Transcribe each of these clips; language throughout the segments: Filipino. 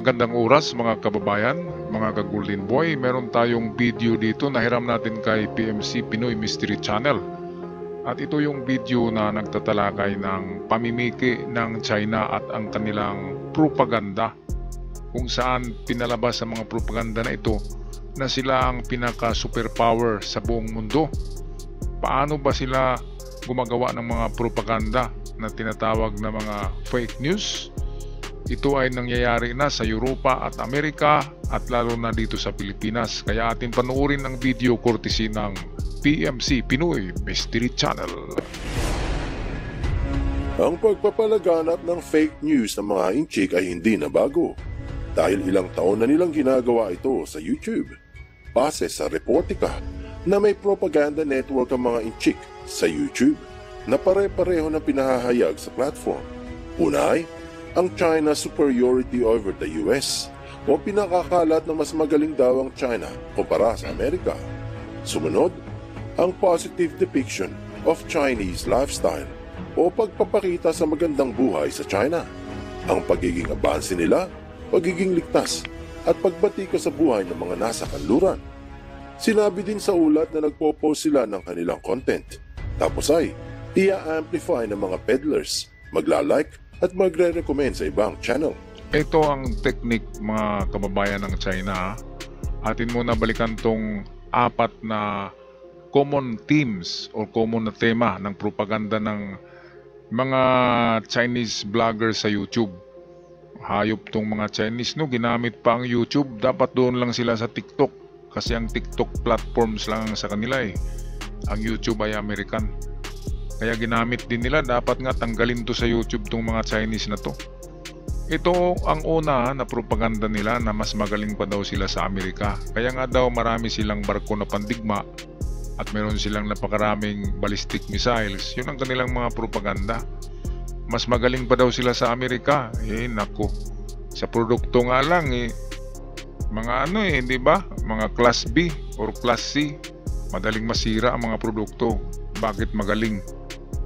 Magandang oras mga kababayan, mga ka-Golden Boy. Meron tayong video dito na hiram natin kay PMC Pinoy Mystery Channel. At ito yung video na nagtatalakay ng pamimiki ng China at ang kanilang propaganda. Kung saan pinalabas sa mga propaganda na ito na sila ang pinaka-superpower sa buong mundo. Paano ba sila gumagawa ng mga propaganda na tinatawag na mga fake news? Ito ay nangyayari na sa Europa at Amerika at lalo na dito sa Pilipinas. Kaya atin panuorin ang video courtesy ng PMC Pinoy Mystery Channel. Ang pagpapalaganap ng fake news ng mga inchik ay hindi na bago dahil ilang taon na nilang ginagawa ito sa YouTube. Base sa Reportica na may propaganda network ang mga inchik sa YouTube na pare-pareho na pinahahayag sa platform. Una ay ang China's superiority over the US o pinakakalat na mas magaling daw ang China kumpara sa Amerika. Sumunod, ang positive depiction of Chinese lifestyle o pagpapakita sa magandang buhay sa China. Ang pagiging abanse nila, pagiging ligtas at pagbatika sa buhay ng mga nasa kanluran. Sinabi din sa ulat na nagpo-post sila ng kanilang content. Tapos ay i-amplify ng mga peddlers, magla-like at magre-recommend sa ibang channel. Ito ang technique mga kababayan ng China. Atin muna balikan tong apat na common themes o common na tema ng propaganda ng mga Chinese vloggers sa YouTube. Hayop tong mga Chinese, no? Ginamit pa ang YouTube. Dapat doon lang sila sa TikTok kasi ang TikTok platforms lang sa kanila eh. Ang YouTube ay American. Kaya ginamit din nila, dapat nga tanggalin to sa YouTube tong mga Chinese na to. Ito ang una na propaganda nila na mas magaling pa daw sila sa Amerika. Kaya nga daw marami silang barko na pandigma at meron silang napakaraming ballistic missiles. Yun ang kanilang mga propaganda. Mas magaling pa daw sila sa Amerika. Nako. Sa produkto nga lang mga di ba? Mga class B or class C. Madaling masira ang mga produkto. Bakit magaling?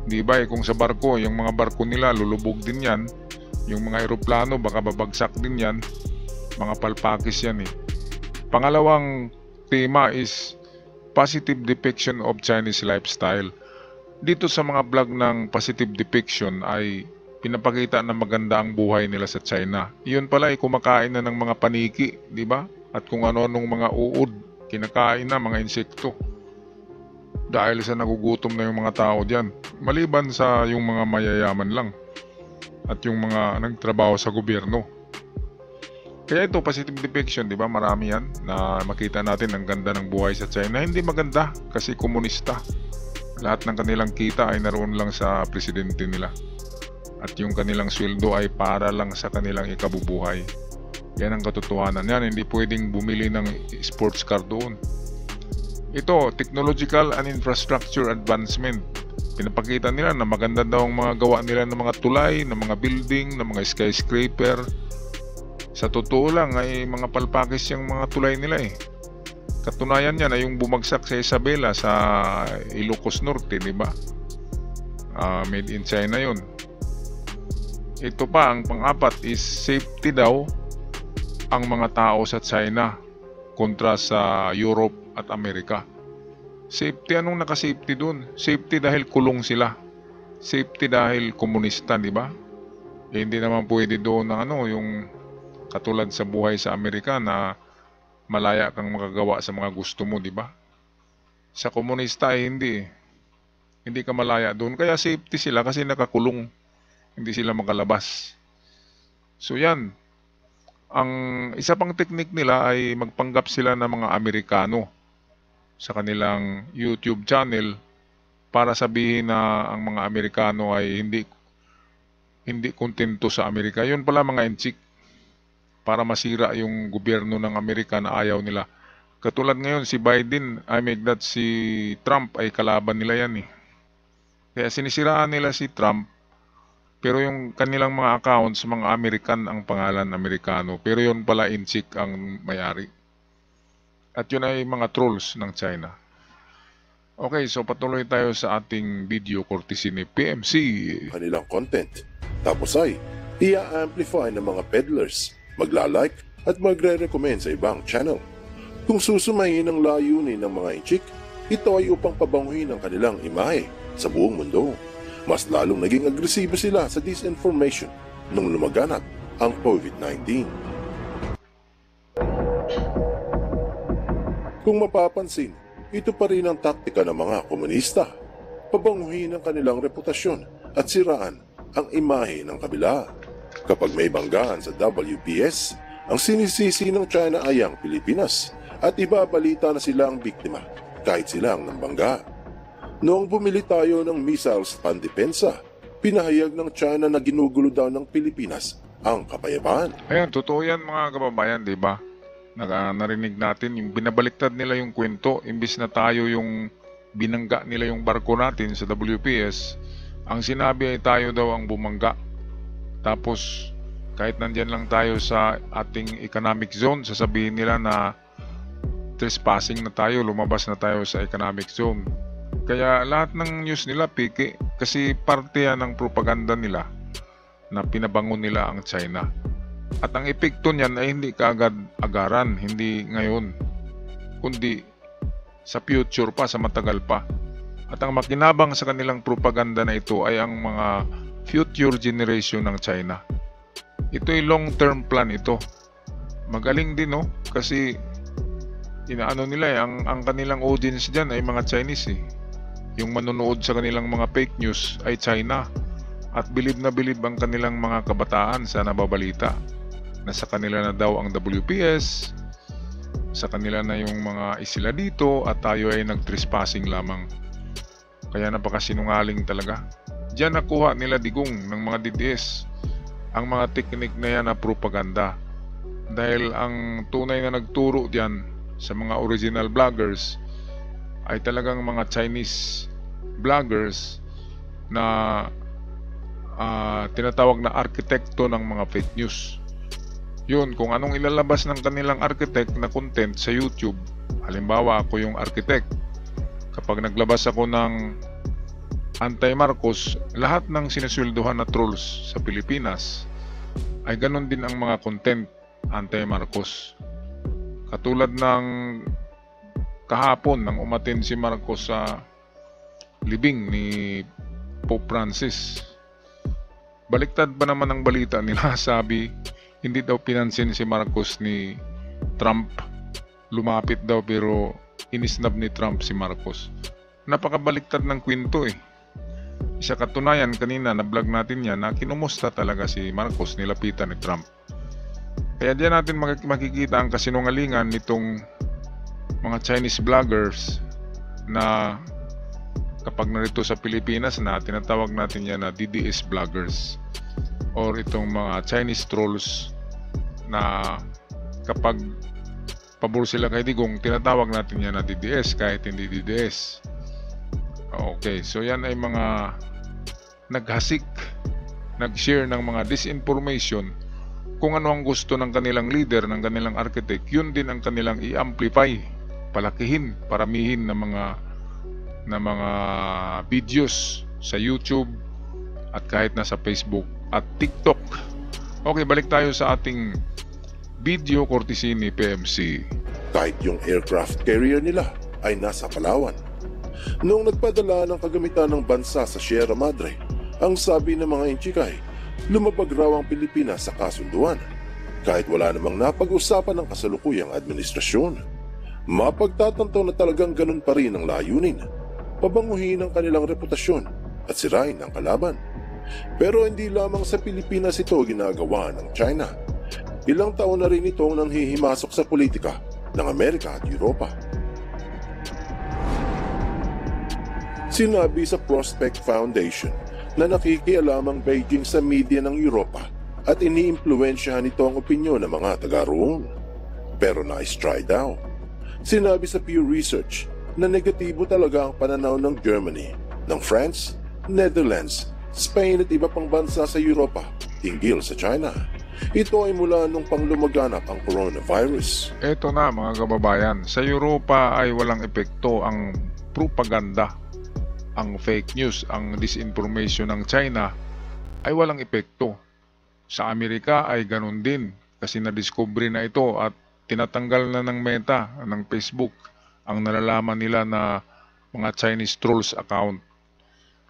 Di ba kung sa barko, yung mga barko nila lulubog din yan. Yung mga eroplano baka babagsak din yan. Mga palpakis yan eh. Pangalawang tema is positive depiction of Chinese lifestyle. Dito sa mga vlog ng positive depiction ay pinapakita na maganda ang buhay nila sa China. Iyon pala ay kumakain na ng mga paniki, di ba? At kung ano-anong mga uod, kinakain na mga insekto. Dahil sa nagugutom na yung mga tao diyan. Maliban sa yung mga mayayaman lang at yung mga nagtrabaho sa gobyerno. Kaya ito positive depiction, di ba? Marami yan na makita natin ang ganda ng buhay sa China. Hindi maganda kasi komunista. Lahat ng kanilang kita ay naroon lang sa presidente nila. At yung kanilang sweldo ay para lang sa kanilang ikabubuhay. Yan ang katotohanan. Yan, hindi pwedeng bumili ng sports car doon. Ito, technological and infrastructure advancement. Pinapakita nila na maganda daw ang mga gawa nila ng mga tulay, ng mga building, ng mga skyscraper. Sa totoo lang ay mga palpakis yung mga tulay nila eh. Katunayan niyan ay yung bumagsak sa Isabela sa Ilocos Norte, di ba? Made in China yun. Ito pa, ang pang-apat is safety daw ang mga tao sa China kontra sa Europe at Amerika. Safety, anong naka-safety dun? Safety dahil kulong sila. Safety dahil komunista, di ba? Hindi naman pwede doon na yung katulad sa buhay sa Amerika na malaya kang makagawa sa mga gusto mo, di ba? Sa komunista ay hindi. Hindi ka malaya doon. Kaya safety sila kasi nakakulong. Hindi sila makalabas. So yan. Ang isa pang teknik nila ay magpanggap sila ng mga Amerikano sa kanilang YouTube channel para sabihin na ang mga Amerikano ay hindi kontento sa Amerika. Yun pala mga inchik para masira yung gobyerno ng Amerika na ayaw nila. Katulad ngayon si Biden, I make that si Trump ay kalaban nila yan eh. Kaya sinisiraan nila si Trump. Pero yung kanilang mga accounts, mga American ang pangalan, Amerikano. Pero yun pala inchik ang may-ari. At yun ay mga trolls ng China. Okay, so patuloy tayo sa ating video courtesy ni PMC. Kanilang content. Tapos ay i-amplify ng mga peddlers, magla-like at magre-recommend sa ibang channel. Kung susumahin ang layunin ng mga inchik, ito ay upang pabanguhin ang kanilang imahe sa buong mundo. Mas lalong naging agresibo sila sa disinformation nung lumaganap ang COVID-19. Kung mapapansin, ito pa rin ang taktika ng mga komunista. Pabanguhin ang kanilang reputasyon at siraan ang imahe ng kabila. Kapag may banggaan sa WPS, ang sinisisi ng China ay ang Pilipinas at ibabalita na sila ang biktima kahit silang nambangga. Noong bumili tayo ng missiles pandepensa, pinahayag ng China na ginugulo daw ng Pilipinas ang kapayapaan. Ayan, totoo yan mga kababayan, di ba? Narinig natin, yung binabaliktad nila yung kwento, imbis na tayo yung binangga nila yung barko natin sa WPS, ang sinabi ay tayo daw ang bumangga. Tapos, kahit nandyan lang tayo sa ating economic zone, sasabihin nila na trespassing na tayo, lumabas na tayo sa economic zone. Kaya lahat ng news nila piki, kasi parte yan ng propaganda nila na pinabango nila ang China. At ang epekto niyan ay hindi kaagad-agaran, hindi ngayon, kundi sa future pa, sa matagal pa. At ang makinabang sa kanilang propaganda na ito ay ang mga future generation ng China. Ito ay long-term plan ito. Magaling din, no? Kasi inaano nila ang kanilang audience diyan ay mga Chinese eh. Yung manonood sa kanilang mga fake news ay China. At bilib na bilib ang kanilang mga kabataan sa nababalita na sa kanila na daw ang WPS, sa kanila na yung mga isila dito at tayo ay nag-trespassing lamang. Kaya napakasinungaling talaga. Diyan nakuha nila digong ng mga DDS ang mga teknik na yan na propaganda. Dahil ang tunay na nagturo diyan sa mga original vloggers ay talagang mga Chinese vloggers na tinatawag na arkitekto ng mga fake news. Yun, kung anong ilalabas ng kanilang architect na content sa YouTube. Halimbawa, ako yung architect. Kapag naglabas ako ng anti-Marcos, lahat ng sinusweldohan na trolls sa Pilipinas ay ganun din ang mga content anti-Marcos. Katulad ng kahapon nang umatin si Marcos sa libing ni Pope Francis. Baliktad ba naman ang balita nila? Sabi, hindi daw pinansin si Marcos ni Trump. Lumapit daw pero inisnab ni Trump si Marcos. Napakabaliktad ng kwento eh. Isa katunayan kanina na vlog natin yan na kinumusta talaga si Marcos, nilapitan ni Trump. Kaya diyan natin makikita ang kasinungalingan nitong mga Chinese vloggers na kapag narito sa Pilipinas na tinatawag natin yan na DDS vloggers or itong mga Chinese trolls na kapag pabor sila kay Digong, tinatawag natin yan na DDS kahit hindi DDS. Okay, so yan ay mga naghasik, nag-share ng mga disinformation. Kung ano ang gusto ng kanilang leader, ng kanilang architect, yun din ang kanilang i-amplify, palakihin, paramihin ng mga videos sa YouTube at kahit na sa Facebook at TikTok. Okay, balik tayo sa ating video courtesy ni PMC. Kahit yung aircraft carrier nila ay nasa Palawan. Noong nagpadala ng kagamitan ng bansa sa Sierra Madre, ang sabi ng mga inchikay, lumabag raw ang Pilipinas sa kasunduan, kahit wala namang napag-usapan ng kasalukuyang administrasyon. Mapagtatanto na talagang ganun pa rin ang layunin, pabanguhin ang kanilang reputasyon at sirain ang kalaban. Pero hindi lamang sa Pilipinas ito ginagawa ng China. Ilang taon na rin itong nanghihimasok sa politika ng Amerika at Europa. Sinabi sa Prospect Foundation na nakikialam ang Beijing sa media ng Europa at iniimpluwensyahan ito ang opinyon ng mga taga-roon. Pero na-try daw. Sinabi sa Pew Research na negatibo talaga ang pananaw ng Germany, ng France, Netherlands, Spain at iba pang bansa sa Europa hinggil sa China. Ito ay mula nung panglumaganap ang coronavirus. Ito na mga kababayan, sa Europa ay walang epekto ang propaganda, ang fake news, ang disinformation ng China ay walang epekto. Sa Amerika ay ganun din. kasi na-discovery na ito at tinatanggal na ng Meta, ng Facebook, ang nalalaman nila na mga Chinese trolls account.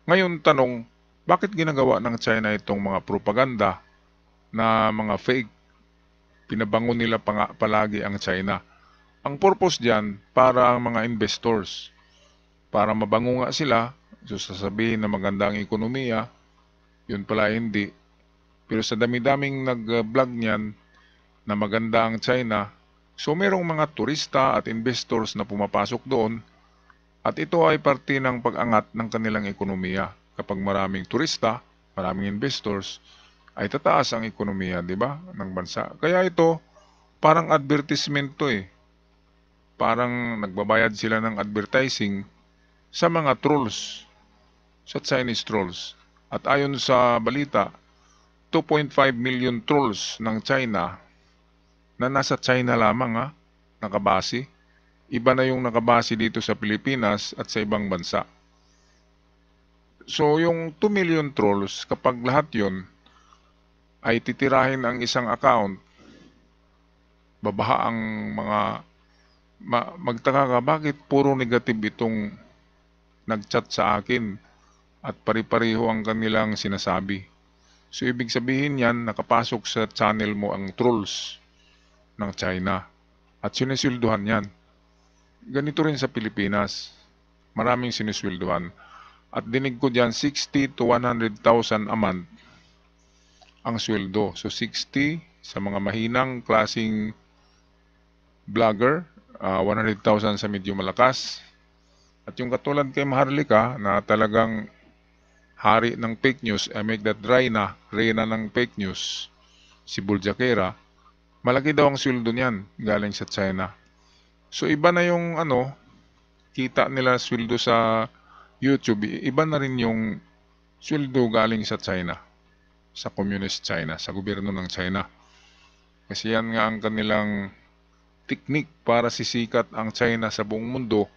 Ngayon tanong, bakit ginagawa ng China itong mga propaganda na mga fake? Pinabangon nila palagi ang China. Ang purpose diyan para ang mga investors, para mabango nga sila, so sasabihin na maganda ang ekonomiya, yun pala hindi. Pero sa dami-daming nag-vlog niyan na maganda ang China, so merong mga turista at investors na pumapasok doon at ito ay parte ng pag-angat ng kanilang ekonomiya. Kapag maraming turista, maraming investors, ay tataas ang ekonomiya, di ba, ng bansa. Kaya ito, parang advertisement to eh. Parang nagbabayad sila ng advertising sa mga trolls, sa Chinese trolls. At ayon sa balita, 2.5 million trolls ng China na nasa China lamang nakabase. Iba na yung nakabase dito sa Pilipinas at sa ibang bansa. So yung 2 million trolls, kapag lahat yon ay titirahin ang isang account, babaha ang mga magtaka ka, bakit puro negative itong nagchat sa akin at pari-pareho ang kanilang sinasabi. So ibig sabihin yan, nakapasok sa channel mo ang trolls ng China at sinisweldohan yan. Ganito rin sa Pilipinas, maraming sinisweldohan. At dinig ko dyan, 60 to 100,000 a month ang sweldo. So 60 sa mga mahinang klaseng vlogger, 100,000 sa medyo malakas. At yung katulad kay Maharlika na talagang hari ng fake news, I make that reyna ng fake news, si Buljakera, malaki daw ang sweldo niyan galing sa China. So iba na yung kita nila sweldo sa YouTube, iba na rin yung sweldo galing sa China, sa Communist China, sa gobyerno ng China. Kasi yan nga ang kanilang technique para sisikat ang China sa buong mundo.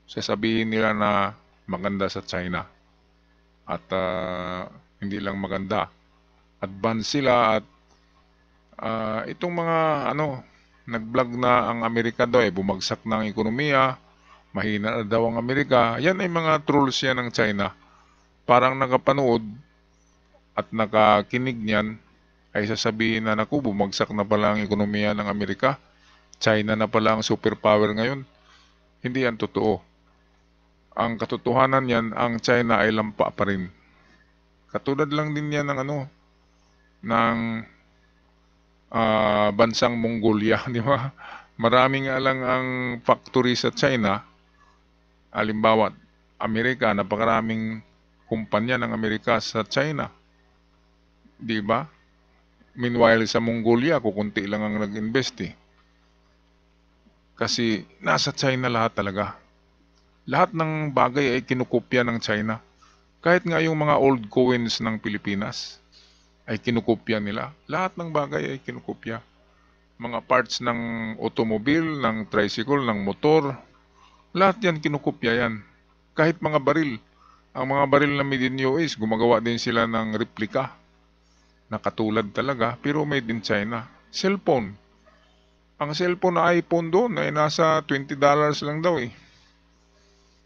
Sasabihin nila na maganda sa China. At hindi lang maganda. Advance sila at itong mga nag-vlog na ang Amerika daw bumagsak na ang ekonomiya, mahina na daw ang Amerika. Yan ay mga trolls yan ng China. Parang nakapanood at nakakinig niyan ay sasabihin na naku, bumagsak na pala ang ekonomiya ng Amerika. China na pala ang superpower ngayon. Hindi yan totoo. Ang katotohanan yan, ang China ay lampa pa rin. Katulad lang din yan ng bansang Mongolia, di ba? Maraming nga lang ang factory sa China. Halimbawa, Amerika, napakaraming kumpanya ng Amerika sa China. Di ba? Meanwhile, sa Mongolia, kukunti lang ang nag-invest eh. Kasi nasa China lahat talaga. Lahat ng bagay ay kinukopya ng China. Kahit nga yung mga old coins ng Pilipinas ay kinukopya nila. Lahat ng bagay ay kinukopya. Mga parts ng automobile, ng tricycle, ng motor, lahat yan kinukopya yan. Kahit mga baril. Ang mga baril na made in US, gumagawa din sila ng replika na katulad talaga, pero made in China. Cellphone. Ang cellphone na iPhone doon ay nasa $20 lang daw eh.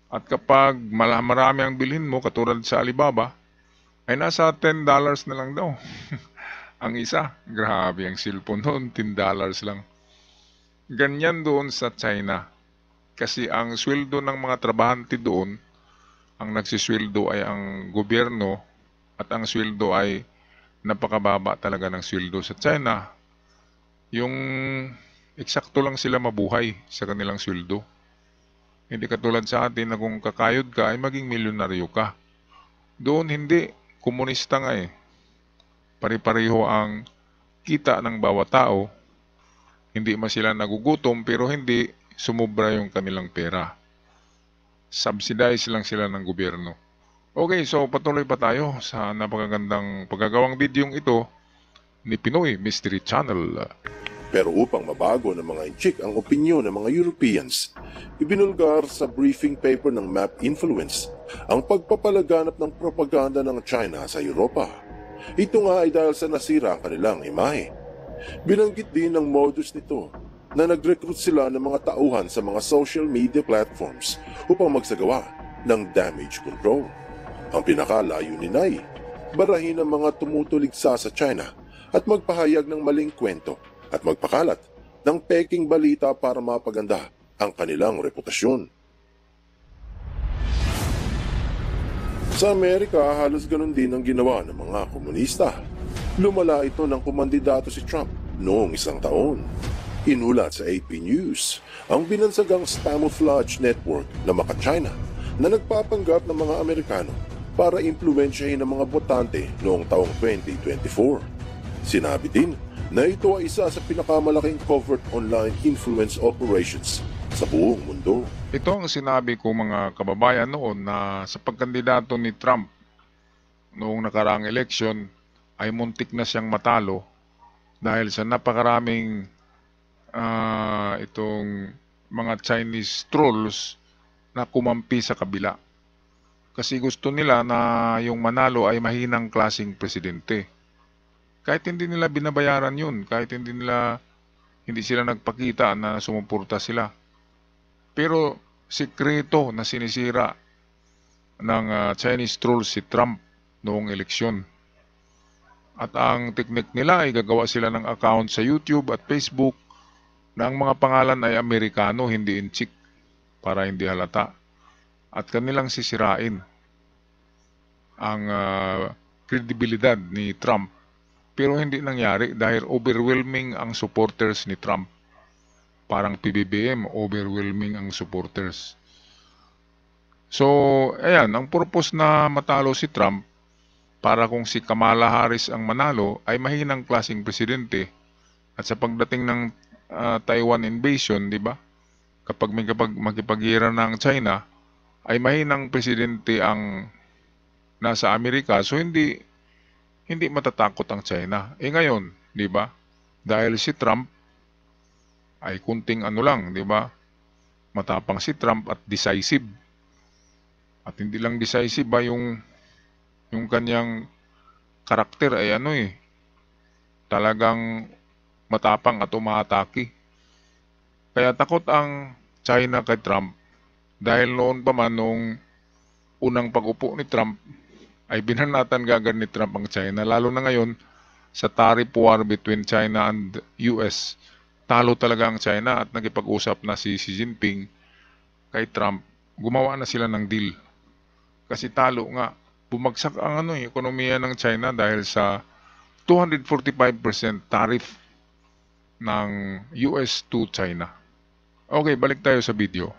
At kapag marami ang bilhin mo, katulad sa Alibaba, ay nasa $10 na lang daw. Ang isa, grabe ang cellphone doon, $10 lang. Ganyan doon sa China. Kasi ang sweldo ng mga trabahante doon, ang nagsisweldo ay ang gobyerno at ang sweldo ay napakababa talaga ng sweldo sa China. Yung eksakto lang sila mabuhay sa kanilang sweldo. Hindi katulad sa atin na kung kakayod ka ay maging milyonaryo ka. Doon hindi, komunista nga eh. Pari-pareho ang kita ng bawat tao. Hindi man sila nagugutom pero hindi sumubra yung kanilang pera. Subsidize lang sila ng gobyerno. Okay, so patuloy pa tayo sa napakagandang paggagawang bidyong ito ni Pinoy Mystery Channel. Pero upang mabago ng mga inchik ang opinyon ng mga Europeans, ibinulgar sa briefing paper ng Map Influence ang pagpapalaganap ng propaganda ng China sa Europa. Ito nga ay dahil sa nasira ang kanilang imahe. Binanggit din ng modus nito na nag-recruit sila ng mga tauhan sa mga social media platforms upang magsagawa ng damage control. Ang pinakalayunin ay barahin ang mga tumutuligsa sa China at magpahayag ng maling kwento at magpakalat ng peking balita para mapaganda ang kanilang reputasyon. Sa Amerika, halos ganun din ang ginawa ng mga komunista. Lumala ito ng kumandidato si Trump noong isang taon. Inulat sa AP News ang binansagang camouflage network na maka-China na nagpapanggap ng mga Amerikano para impluwensyahin ang mga botante noong taong 2024. Sinabi din na ito ay isa sa pinakamalaking covert online influence operations sa buong mundo. Ito ang sinabi ko mga kababayan noon na sa pagkandidato ni Trump noong nakaraang eleksyon ay muntik na siyang matalo dahil sa napakaraming itong mga Chinese trolls na kumampi sa kabila. Kasi gusto nila na yung manalo ay mahinang klaseng presidente. Kahit hindi nila binabayaran yun, kahit hindi sila nagpakita na sumuporta sila. Pero sikreto na sinisira ng Chinese trolls si Trump noong eleksyon. At ang teknik nila ay gagawa sila ng account sa YouTube at Facebook na ang mga pangalan ay Amerikano, hindi inchik, para hindi halata. At kanilang sisirain ang kredibilidad ni Trump. Pero hindi nangyari dahil overwhelming ang supporters ni Trump. Parang PBBM, overwhelming ang supporters. So, ayan, ang purpose na matalo si Trump, para kung si Kamala Harris ang manalo, ay mahinang klaseng presidente. At sa pagdating ng Taiwan invasion, di ba? Kapag makipaghira ng China, ay mahinang presidente ang nasa Amerika. So, hindi matatakot ang China. Ngayon, di ba? Dahil si Trump ay kunting ano lang, di ba? Matapang si Trump at decisive. At hindi lang decisive ba yung kanyang karakter ay talagang matapang at umaatake. Kaya takot ang China kay Trump dahil noon pa man nung unang pag-upo ni Trump ay binanatan gagad ni Trump ang China. Lalo na ngayon sa tariff war between China and US. Talo talaga ang China at nagipag-usap na si Xi Jinping kay Trump. Gumawa na sila ng deal. Kasi talo nga. Bumagsak ang ekonomiya ng China dahil sa 245% tariff ng US to China. Okay, balik tayo sa video.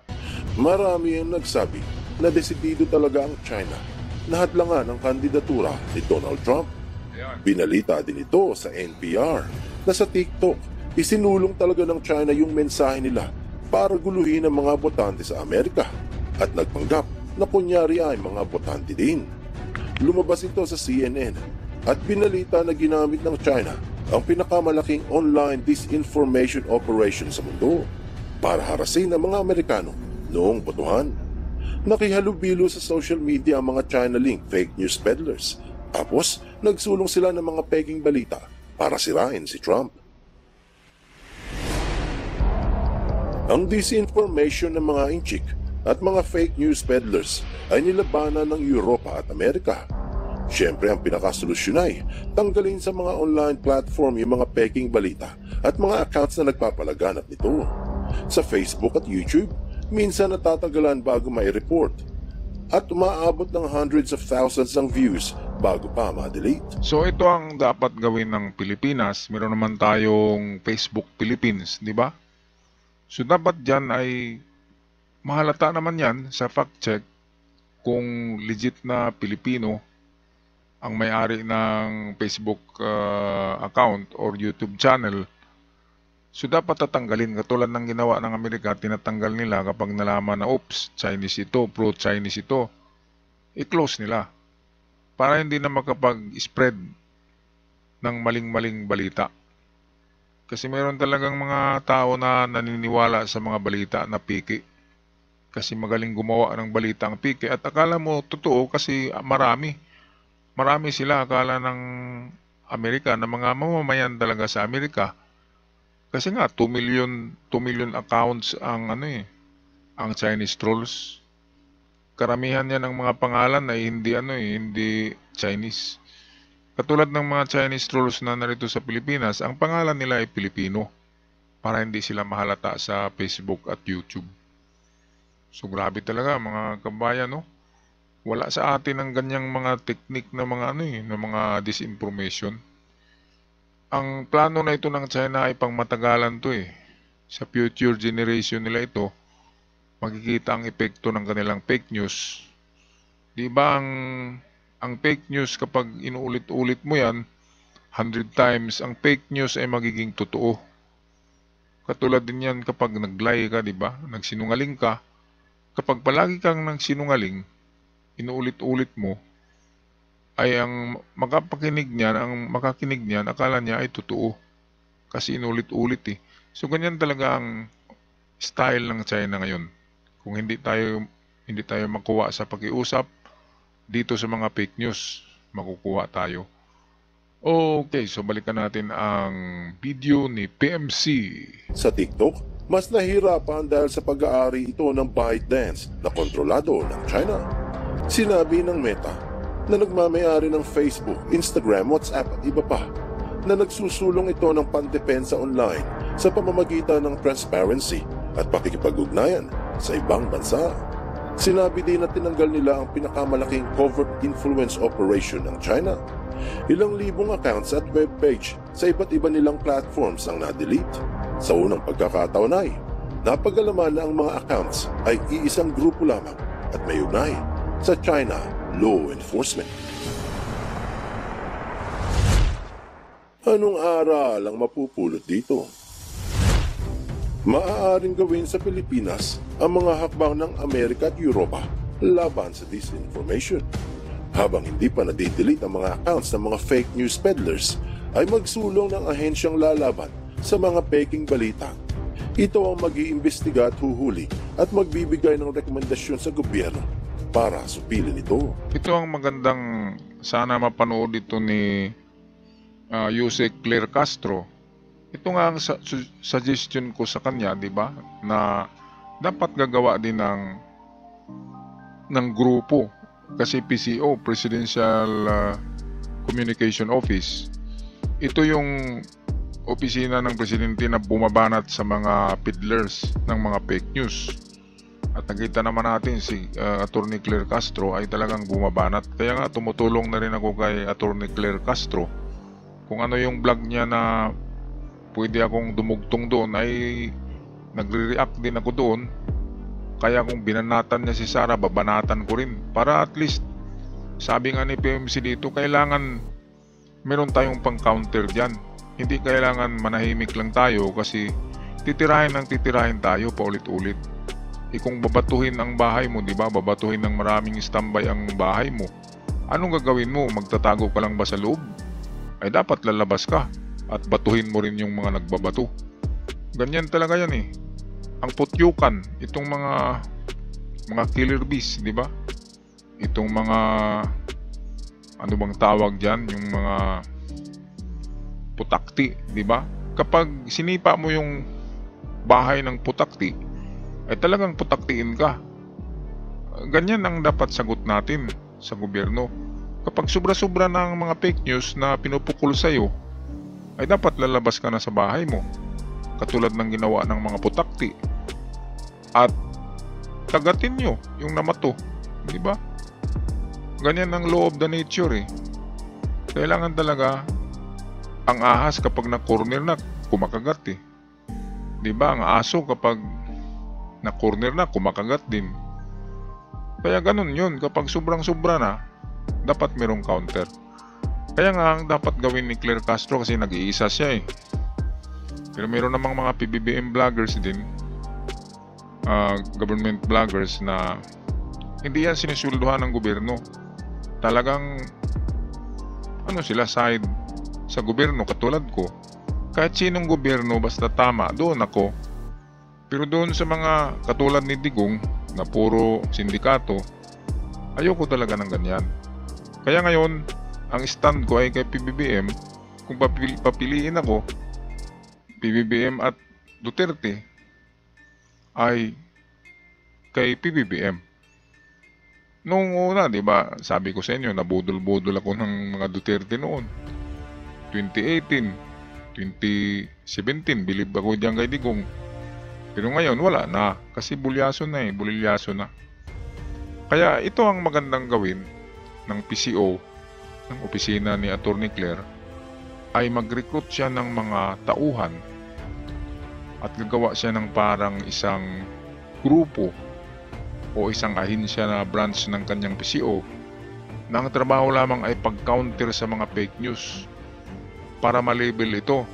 Marami ang nagsabi na desidido talaga ang China na hadlangan ang kandidatura ni Donald Trump. Binalita din ito sa NPR na sa TikTok isinulong talaga ng China yung mensahe nila para guluhin ang mga botante sa Amerika at nagpanggap na kunyari ay mga botante din. Lumabas ito sa CNN at binalita na ginamit ng China ang pinakamalaking online disinformation operation sa mundo para harasin ang mga Amerikano noong botohan. Nakihalubilo sa social media ang mga China-linked fake news peddlers. Tapos, nagsulong sila ng mga peking balita para sirain si Trump. Ang disinformation ng mga inchik at mga fake news peddlers ay nilabanan ng Europa at Amerika. Siyempre ang pinakasolusyon ay tanggalin sa mga online platform yung mga peking balita at mga accounts na nagpapalaganap nito. Sa Facebook at YouTube, minsan natatanggalan bago may report at umaabot ng hundreds of thousands ng views bago pa ma-delete. So ito ang dapat gawin ng Pilipinas. Meron naman tayong Facebook Philippines, di ba? So dapat dyan ay mahalata naman yan sa fact check kung legit na Pilipino ang may-ari ng Facebook account or YouTube channel. So dapat tatanggalin katulad ng ginawa ng Amerika, tinatanggal nila kapag nalaman na oops, Chinese ito, pro-Chinese ito, i-close nila para hindi na makapag-spread ng maling-maling balita. Kasi meron talagang mga tao na naniniwala sa mga balita na piki. Kasi magaling gumawa ng balita ang piki at akala mo totoo kasi marami. Marami sila akala ng Amerika, ng mga mamamayan talaga sa Amerika. Kasi nga 2 million accounts ang ang Chinese trolls. Karamihan yan ng mga pangalan ay hindi Chinese. Katulad ng mga Chinese trolls na narito sa Pilipinas, ang pangalan nila ay Pilipino para hindi sila mahalata sa Facebook at YouTube. So grabe talaga mga kabayan, no? Wala sa atin ang ganyang mga technique na mga na mga disinformation. Ang plano na ito ng China ay pangmatagalan to eh. Sa future generation nila ito, makikita ang epekto ng kanilang fake news. Di ba ang fake news kapag inuulit-ulit mo yan, 100 times, ang fake news ay magiging totoo. Katulad din yan kapag nag-lie ka, di ba? Nagsinungaling ka. Kapag palagi kang nagsinungaling, inuulit-ulit mo, ay ang makakinig niyan, akala niya ay totoo. Kasi inulit-ulit eh. So ganyan talaga ang style ng China ngayon. Kung hindi tayo makuha sa pakiusap dito sa mga fake news, makukuha tayo. Okay, so balikan natin ang video ni PMC. Sa TikTok, mas nahirapan dahil sa pag-aari ito ng ByteDance na kontrolado ng China. Sinabi ng Meta na nagmamayari ng Facebook, Instagram, WhatsApp at iba pa na nagsusulong ito ng pandepensa online sa pamamagitan ng transparency at pakikipag-ugnayan sa ibang bansa. Sinabi din na tinanggal nila ang pinakamalaking covert influence operation ng China. Ilang libong accounts at webpage sa iba't iba nilang platforms ang na-delete. Sa unang pagkakataon ay napag-alaman na ang mga accounts ay iisang grupo lamang at may ugnay sa China law enforcement. Anong aral ang mapupulot dito? Maaaring gawin sa Pilipinas ang mga hakbang ng Amerika at Europa laban sa disinformation. Habang hindi pa nadidelete ang mga accounts ng mga fake news peddlers, ay magsulong ng ahensyang lalaban sa mga peking balita. Ito ang mag-iimbestiga at huhuli at magbibigay ng rekomendasyon sa gobyerno para supilin ito. Ito ang magandang sana mapanood ito ni Yusek Claire Castro. Ito nga ang suggestion ko sa kanya, di ba? Na dapat gagawa din ng grupo. Kasi PCO, Presidential Communication Office, ito yung opisina ng presidente na bumabanat sa mga peddlers ng mga fake news. At nakita naman natin si Attorney Claire Castro ay talagang bumabanat. Kaya nga tumutulong na rin ako kay Attorney Claire Castro. Kung ano yung vlog niya na pwede akong dumugtong doon, ay nagre-react din ako doon. Kaya kung binanatan niya si Sara, babanatan ko rin. Para at least, sabi nga ni PMC dito, kailangan meron tayong pang-counter dyan. Hindi kailangan manahimik lang tayo kasi titirahin tayo paulit-ulit. Kung babatuhin ang bahay mo, di ba? Babatuhin ng maraming standby ang bahay mo. Anong gagawin mo? Magtatago ka lang ba sa loob? Ay dapat lalabas ka at batuhin mo rin yung mga nagbabato. Ganyan talaga yan eh. Ang putyukan, itong mga killer bees, di ba? Itong mga ano bang tawag diyan, yung mga putakti, di ba? Kapag sinipa mo yung bahay ng putakti, ay talagang putaktiin ka. Ganyan ang dapat sagot natin sa gobyerno. Kapag sobra-sobra na ang mga fake news na pinupukol sa'yo, ay dapat lalabas ka na sa bahay mo. Katulad ng ginawa ng mga putakti. At kagatin nyo yung namato. Di ba? Ganyan ang law of the nature eh. Kailangan talaga ang ahas kapag na-corner na, kumakagat eh. Di ba? Ang aso kapag na-corner na, kumakagat din. Kaya ganun yun. Kapag sobrang-sobra na, dapat merong counter. Kaya nga ang dapat gawin ni Claire Castro kasi nag-iisa siya eh. Pero meron namang mga PBBM vloggers din, government vloggers na hindi yan sinisulduhan ng gobyerno. Talagang sila side sa gobyerno katulad ko. Kahit sinong gobyerno basta tama, doon ako. Pero doon sa mga katulad ni Digong na puro sindikato, ayoko talaga ng ganyan. Kaya ngayon, ang stand ko ay kay PBBM kung papiliin ako, PBBM at Duterte, ay kay PBBM. Noong una, di ba, sabi ko sa inyo, nabudol-budol ako ng mga Duterte noon. 2018, 2017, bilib ako diyan kay Digong. Pero ngayon, wala na. Kasi bulyaso na. Kaya ito ang magandang gawin ng PCO, ng opisina ni Atty. Claire, ay mag-recruit siya ng mga tauhan at gagawa siya ng parang isang grupo o isang ahensya na branch ng kanyang PCO na ang trabaho lamang ay pag-counter sa mga fake news para malabel ito.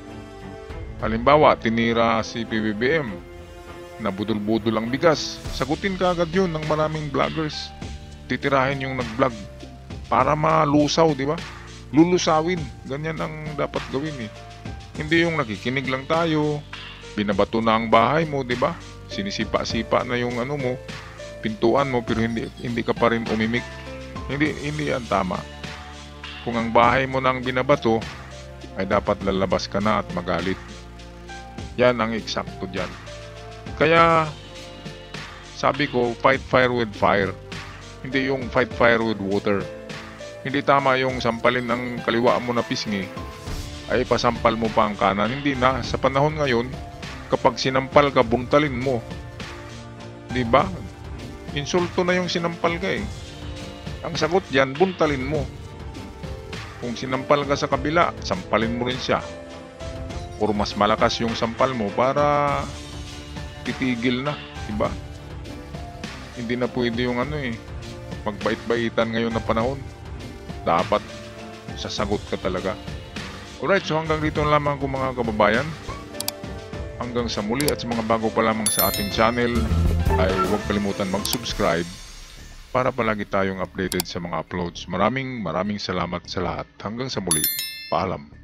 Halimbawa, tinira si PBBM na budol-budol ang bigas, sagutin ka agad yun ng maraming vloggers. Titirahin yung nag-vlog para malusaw, di ba? Lulusawin, ganyan ang dapat gawin eh. Hindi yung nakikinig lang tayo, binabato na ang bahay mo, di ba? Sinisipa-sipa na yung ano mo, pintuan mo, pero hindi ka pa rin umimik. Hindi yan tama. Kung ang bahay mo nang binabato, ay dapat lalabas ka na at magalit. Yan ang eksakto dyan. Kaya sabi ko, fight fire with fire. Hindi yung fight fire with water. Hindi tama yung sampalin ng kaliwa mo na pisngi ay pasampal mo pa ang kanan. Hindi na. Sa panahon ngayon, kapag sinampal ka, buntalin mo. Di ba? Insulto na yung sinampal ka eh. Ang sagot dyan, buntalin mo. Kung sinampal ka sa kabila, sampalin mo rin siya. Or mas malakas yung sampal mo para titigil na, diba? Hindi na pwede yung magbait-baitan ngayon na panahon. Dapat sasagot ka talaga. Alright, so hanggang dito lamang ko mga kababayan. Hanggang sa muli, at sa mga bago pa lamang sa ating channel ay huwag kalimutan mag-subscribe para palagi tayong updated sa mga uploads. Maraming salamat sa lahat. Hanggang sa muli. Paalam.